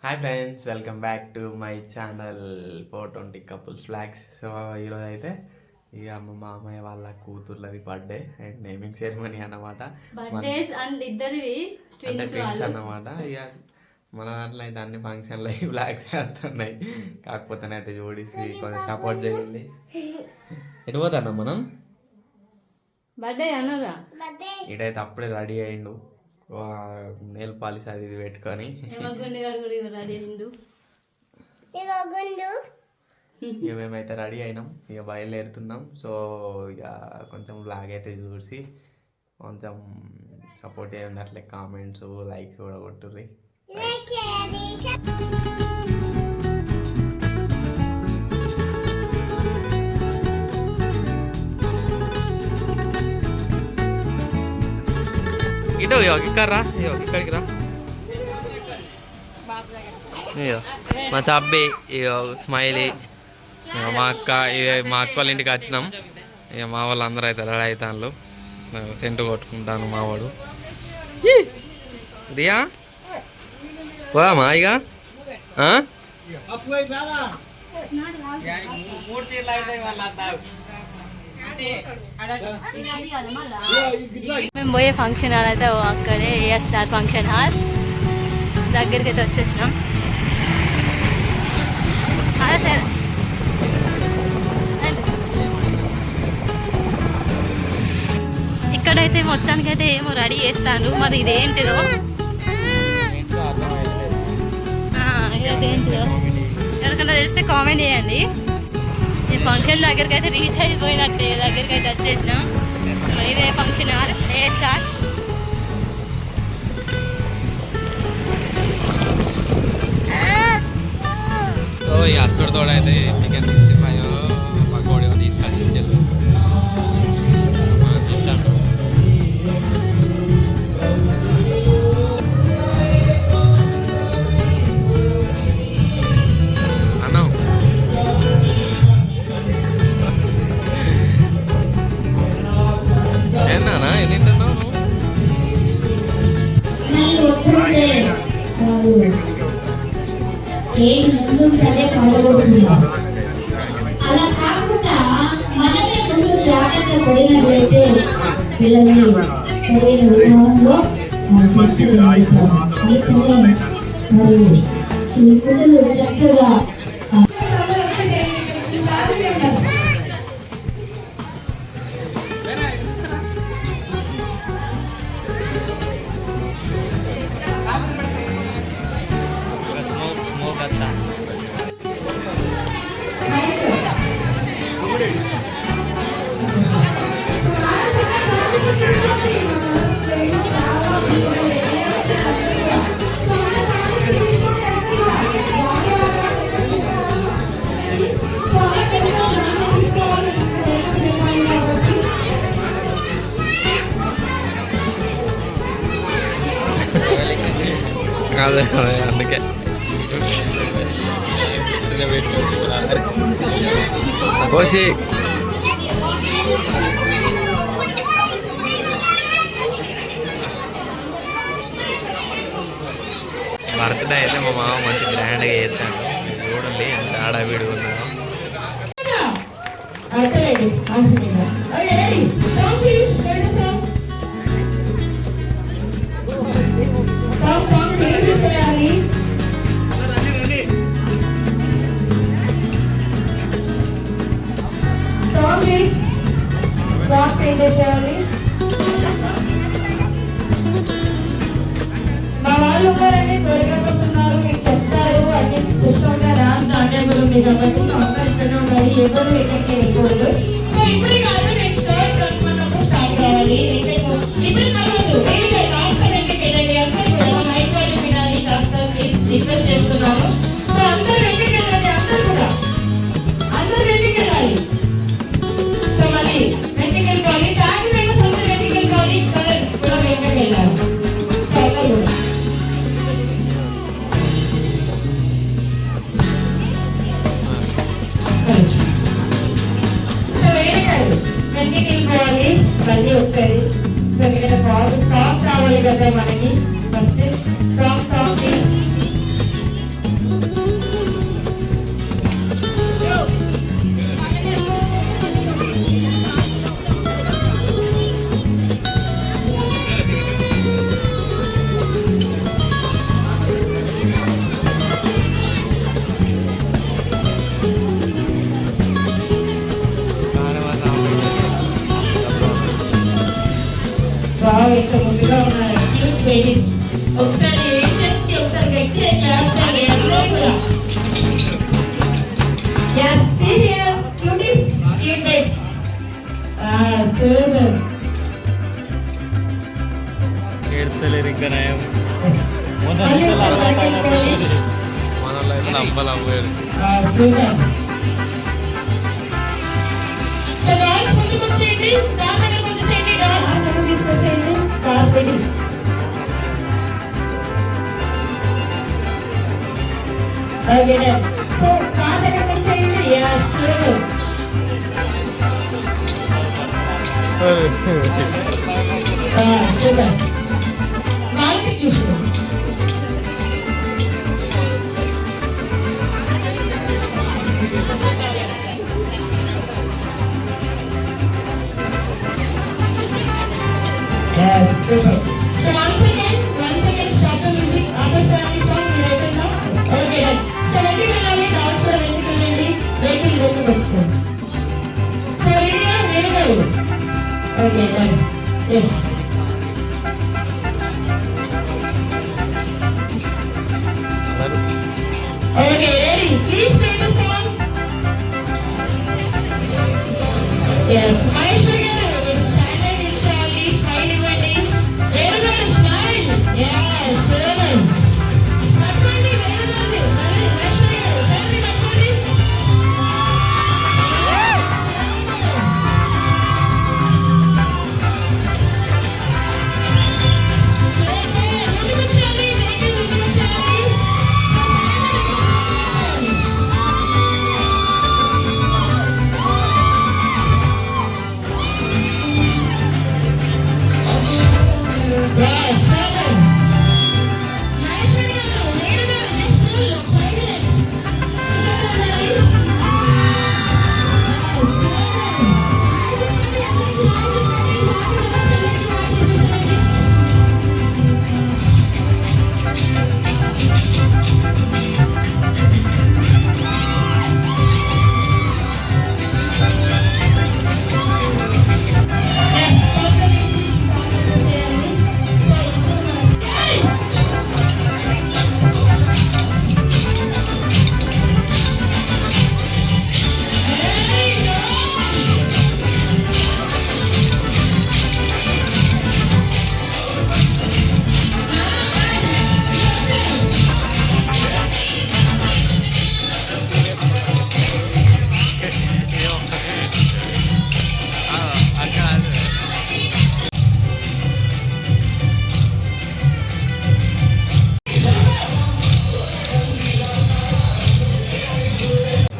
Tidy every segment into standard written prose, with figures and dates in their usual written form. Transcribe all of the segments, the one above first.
Hi friends, welcome back to my channel 420 couples flags. So ఈరోజు అయితే ఇక మా మామయ్య వాళ్ళ కూతుర్లది బర్త్డే అండ్ నేమింగ్ సెరమనీ అన్నమాట. ట్విన్స్ అన్నమాట. ఇక మన దాంట్లో అయితే అన్ని ఫంక్షన్లు అయ్యి ఫ్లాగ్స్ వేస్తున్నాయి. కాకపోతేనైతే జోడిసి కొంచెం సపోర్ట్ చేయండి. ఎటు పోతాం మనం? బర్త్డే అన్నరా ఇటైతే అప్పుడే రెడీ అయ్యిండు, నెయిల్ పాలిష్ అది ఇది పెట్టుకొని ఇక మేమైతే రెడీ అయినాం, ఇక బయలుదేరుతున్నాం. సో ఇక కొంచెం బ్లాగ్ అయితే చూసి కొంచెం సపోర్ట్ చేయండి, అట్లే కామెంట్స్ లైక్స్ కూడా కొట్టుర్రి. ఇటు ఇక్కడ రా, ఇక్కడికి రా. మా చబ్బి, స్మైలీ, మా అక్క, మా అక్క వాళ్ళ ఇంటికి వచ్చినాం. ఇక మా వాళ్ళు అందరూ అయితే రెడీ అవుతాను, సెంటు కొట్టుకుంటాను. మావాడు రియా పోదామా ఇక? మేము పోయే ఫంక్షన్ హాల్ అయితే అక్కడే ఏఎస్ఆర్ ఫంక్షన్ హాల్ దగ్గరికి అయితే వచ్చేసినాం. అలా సరే, ఇక్కడైతే మొత్తానికి అయితే ఏమో రెడీ చేస్తాను, మరి ఇదేంటిదో ఇదేంటిదో ఎవరికైనా తెలిస్తే కామెంట్ చేయండి. ఈ ఫంక్షన్ దగ్గరికి అయితే రీచ్ అయిపోయినట్టే, దగ్గరికి అయితే వచ్చేసినాం. ఇదే ఫంక్షన్ హాల్ ఏఎస్ఆర్. సో ఈ అచ్చుడితో అయితే చికెన్ 65 పకోడీ తీసుకొచ్చి అన్నం. ఏనా ఏం తింటున్నావు అలా కాకుండా మనమే ముందు జాగ్రత్త పడినట్లయితే పిల్లల్ని సరైన విధానంలో మరియు ఈ పిల్లలు చక్కగా అదే అందుకే కోసి బర్త్డే అయితే మా మామ మంచి గ్రాండ్గా చేస్తాను. చూడండి ఎంత ఆడవిడిగా ఉన్నారో. మా వాళ్ళు ఉన్నారని త్వరగా వస్తున్నారు, మీకు చెప్తారు అన్ని పుస్తకంగా రాదు అంటే కూడా ఉంది కాబట్టి అందరూ ఇక్కడ ఉండాలి, ఎవరు ఎక్కడికి వెళ్ళకూడదు. సో ఇప్పుడు కాదు, నెక్స్ట్ స్టార్ట్ అనుకున్నప్పుడు స్టార్ట్ కావాలి. ఇప్పుడు కాదు, వేరే కాస్త వెంటకి వెళ్ళండి, అందరూ కూడా మైక్ వాళ్ళు వినాలి, కాస్త రిక్వెస్ట్ చేస్తున్నాను. సో అందరూ వెంటకి వెళ్ళండి, అందరూ వెంటకి వెళ్ళాలి. సో మళ్ళీ వెంటకి వెళ్ళిపోవాలి, ఫ్యామిలీ మెంబర్స్ అందరూ వెంటకి వెళ్ళిపోవాలి, సార్ కూడా వెంటకి వెళ్ళాలి. మళ్ళీ ఒకసారి సాంగ్ కావాలి కదా మనకి. ఫస్ట్ సాంగ్ బాగా ఎంత ముందుగా ఉన్నారు క్యూట్ బేబీస్. ఒకసారి ఏంటంటే ఒకసారి గట్టిగా క్లాప్ చేయండి అందరూ కూడా. Yes, see here, cuties, cute babies. Super. ఏడ్చలేరు ఇంకా నయం. మళ్ళీ ఒకసారి పోలీస్. మనలో అయితే నవ్వాలి అవ్వలేదు. Super. So dolls ముందుకు వచ్చేయండి. dolls దగ్గర వచ్చేసేయండి. dolls దగ్గర తీసుకొచ్చేయండి. dolls ready. Okay, done. So dolls దగ్గర వచ్చేయండి. Yes, super. Super. వాళ్ళకి చూసుకో. Yes, super. So once again, stop the music. After family song, we written now. Okay, done. So వెనక్కి వెళ్ళాలి, dolls కూడా వెనక్కి వెళ్ళండి. వెహికల్ వెనక్కి వస్తుంది. So రెడీయా? రెడీ గారు? Okay, done. Yes. Okay, ready? Please play the song. Yes, Maheshwari garu, stand and నిల్చోవాలి, smile ఇవ్వండి. వేణు గారు, smile. Yes, seven. పట్టుకోండి, వేణు గారిని. మళ్ళీ మహేశ్వరి గారు, seven పట్టుకోండి. ముందుకు వచ్చేయాలి, వెహికల్ ముందుకు వచ్చేయాలి. Yes, seven. మహేశ్వరి గారు, వేణు గారు, just 5 minutes. ఇంకా ఉండాలి. Yes, seven.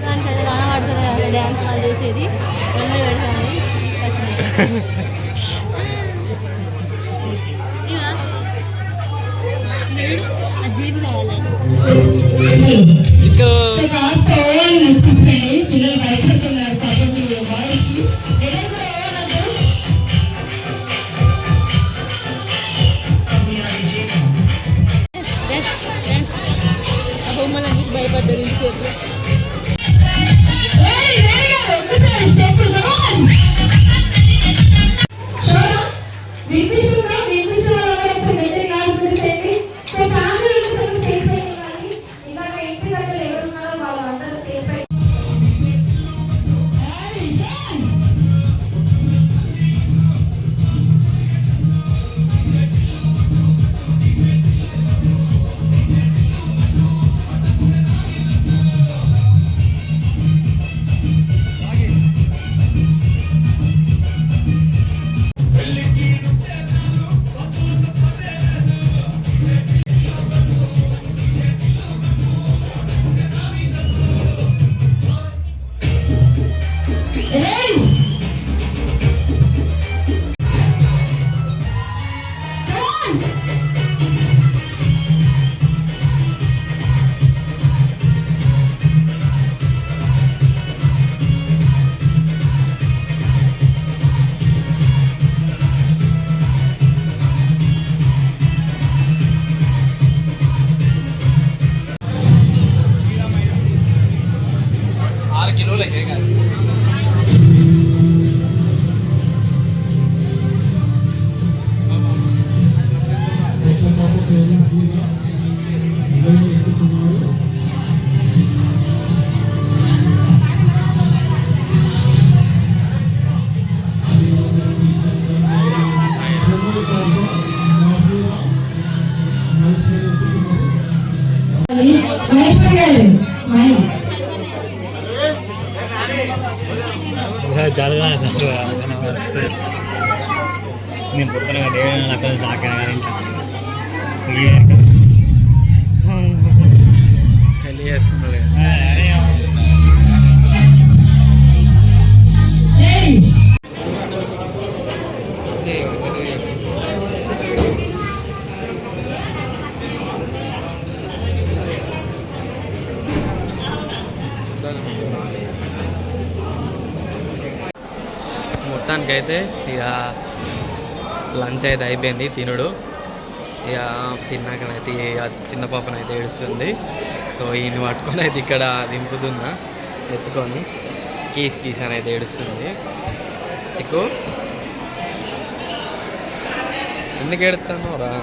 దానికి అది కనబడుతుంది కదా డ్యాన్స్ వాళ్ళు చేసేది వెళ్ళి పెడతాను తీసుకొచ్చింది ఆ జీబు కావాలి కాస్త ఓవర్ నచ్చిందండి. పిల్లలు భయపడుతున్నారు పాపం వాయిస్కి. ఎవరు కూడా ఓవర్ అన్నారు? ఆ బొమ్మలు చూసి భయపడ్డారు ఇంతసేపు Hey, very good. ఒక్కసారి step, come on. Shona, వినిపిస్తుందా? వినిపిస్తున్న వాళ్ళు ఒకసారి గట్టిగా ఆడుకుంటూ చేయండి. సో ఫ్యామిలీ ఉన్నప్పుడు స్టేజ్ పైకి వెళ్ళాలి. ఇందాక ఇంటి దగ్గర ఎవరున్నారో వాళ్ళు అందరూ స్టేజ్ పైకి నేను పొద్దున అక్కడ తాకాను కానీ ఇంట్లో పెళ్ళి చేసుకున్నాడు మొత్తానికైతే ఇక లంచ్ అయితే అయిపోయింది తినుడు. ఇక తిన్నాకనైతే ఇక చిన్న పాపనైతే ఏడుస్తుంది. సో ఈయన పట్టుకొని అయితే ఇక్కడ దింపుతున్నా ఎత్తుకొని కీస్ అని అయితే ఏడుస్తుంది. చిక్కు ఎందుకు ఏడుస్తాను రా?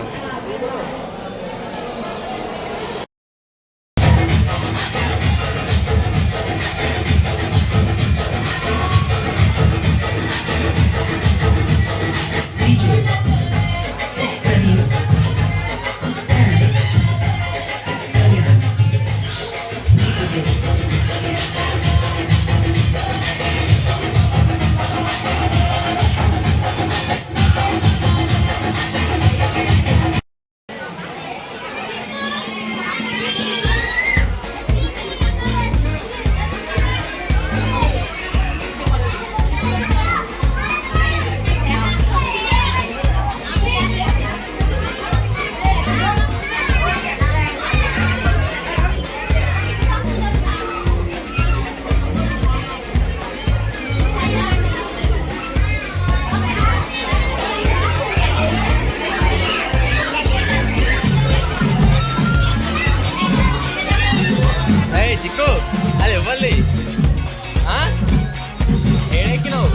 చిక్కు అది ఇవ్వాలి ఏడెక్కినావు?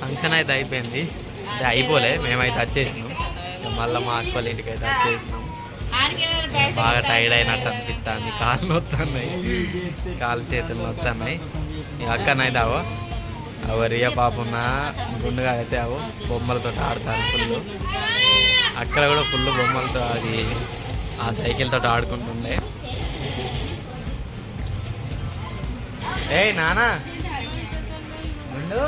ఫంక్షన్ అయితే అయిపోయింది. అంటే అయిపోలే, మేమైతే వచ్చేసినాం. మళ్ళీ మా అక్క వాళ్ళ ఇంటికి అయితే వచ్చేసినాం. బాగా టైర్డ్ అయినట్టు అనిపిస్తుంది. కాళ్ళు నొస్తున్నాయి, కాళ్ళు చేతులు నొస్తున్నాయి. ఈ అక్కనైతే అవ రియా పాపన్న గుండుగా అయితే బొమ్మలతో ఆడతారు ఫుల్. అక్కడ కూడా ఫుల్ బొమ్మలతో అది ఆ సైకిల్తో ఆడుకుంటుండే. ఏయ్ నానా ముందు